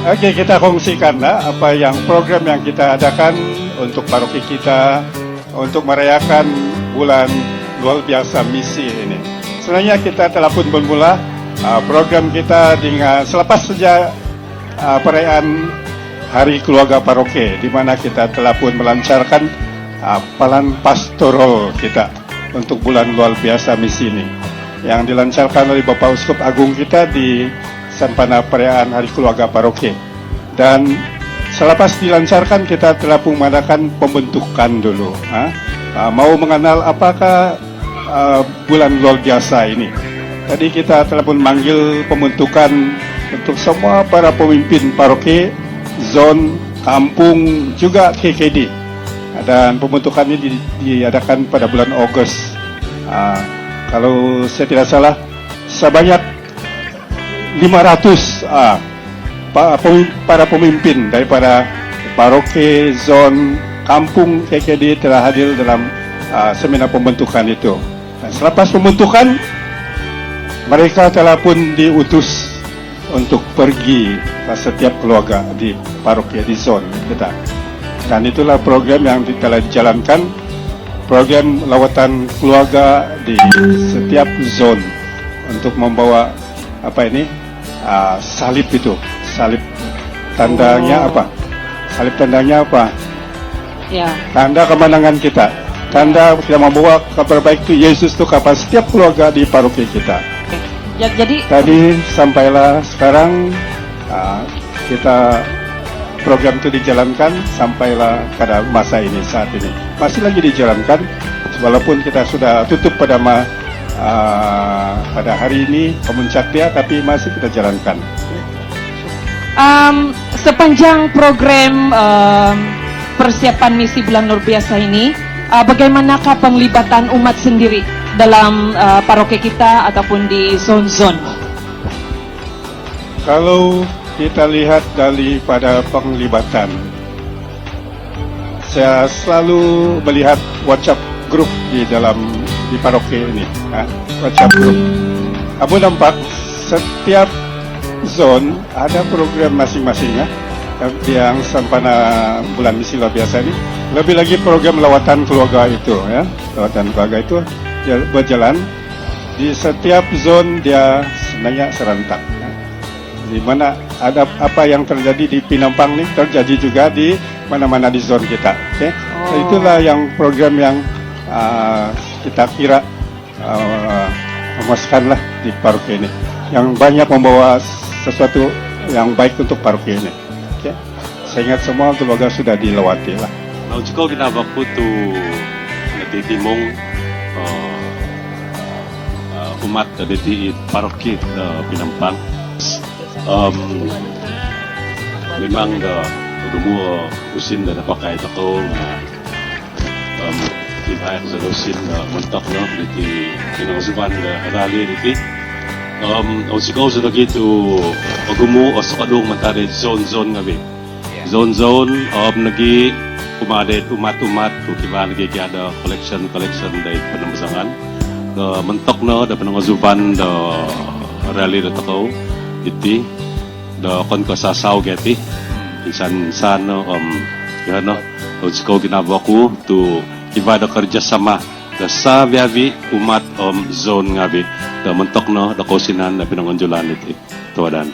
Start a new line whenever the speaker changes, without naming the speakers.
Oke, kita kongsikan apa yang program yang kita adakan untuk paroki kita untuk merayakan bulan luar biasa misi ini. Sebenarnya kita telah pun bermula program kita dengan selepas saja perayaan Hari Keluarga Paroki, di mana kita telah pun melancarkan palan pastoral kita untuk bulan luar biasa misi ini yang dilancarkan oleh Bapak Uskup Agung kita di sempena perayaan Hari Keluarga Paroki. Dan selepas dilancarkan kita telah pun mengadakan pembentukan dulu, mau mengenal apakah bulan luar biasa ini. Tadi kita telah pun manggil pembentukan untuk semua para pemimpin paroki, zon, kampung, juga KKD. Dan pembentukan ini diadakan pada bulan Agustus. Kalau saya tidak salah, sebanyak 500 para pemimpin daripada paroki, zon, kampung KKD telah hadir dalam seminar pembentukan itu. Dan selepas pembentukan, mereka telah pun diutus untuk pergi ke setiap keluarga di paroki, di zon kita. Dan itulah program yang telah dijalankan, program lawatan keluarga di setiap zon untuk membawa salib itu. Salib tandanya apa? Salib tandanya apa?
Ya.
Tanda kemenangan kita. Tanda kita membawa kabar baik itu Yesus itu kepada setiap keluarga di paroki kita.
Jadi
tadi sampailah sekarang kita program itu dijalankan sampailah pada masa ini, saat ini masih lagi dijalankan walaupun kita sudah tutup pada hari ini pemuncak dia, tapi masih kita jalankan.
Sepanjang program persiapan misi bulan luar biasa ini, bagaimanakah penglibatan umat sendiri dalam paroki kita ataupun di zon-zon?
Kalau kita lihat daripada penglibatan, saya selalu melihat WhatsApp group di paroki ini, WhatsApp group. Abu nampak setiap zon ada program masing-masing yang sempena bulan misi luar biasa ini. Lebih lagi program lawatan keluarga itu, lawatan keluarga itu berjalan di setiap zon, dia sebenarnya serentak. Di mana ada apa yang terjadi di Pinampang ini terjadi juga di mana-mana di zon kita. Okay? Itulah yang program yang kita kira memuaskanlah di paroki ini, yang banyak membawa sesuatu yang baik untuk paroki ini. Okay? Saya ingat semua keluarga sudah dilewati lah.
Now, jika kita waktu tu nagtitimong umat di paroki Pinampang, memang gumu usin na napakai ako ibay sa usin muntak no di kinausuban rally diti o sikaw sa dagito gumu o sa kadung matari zone ngabi zone nagi umadet umat kiba nagigada collection dahil panamasangan mentok no da panangusuban da rally da takaw iti da kon ko sasaw geti insan no sikaw ginagawa ko to iba da kerja sama da sa biabi umat zone ngabi da mentok no da kosinan da pinangonjulan iti tuwadan.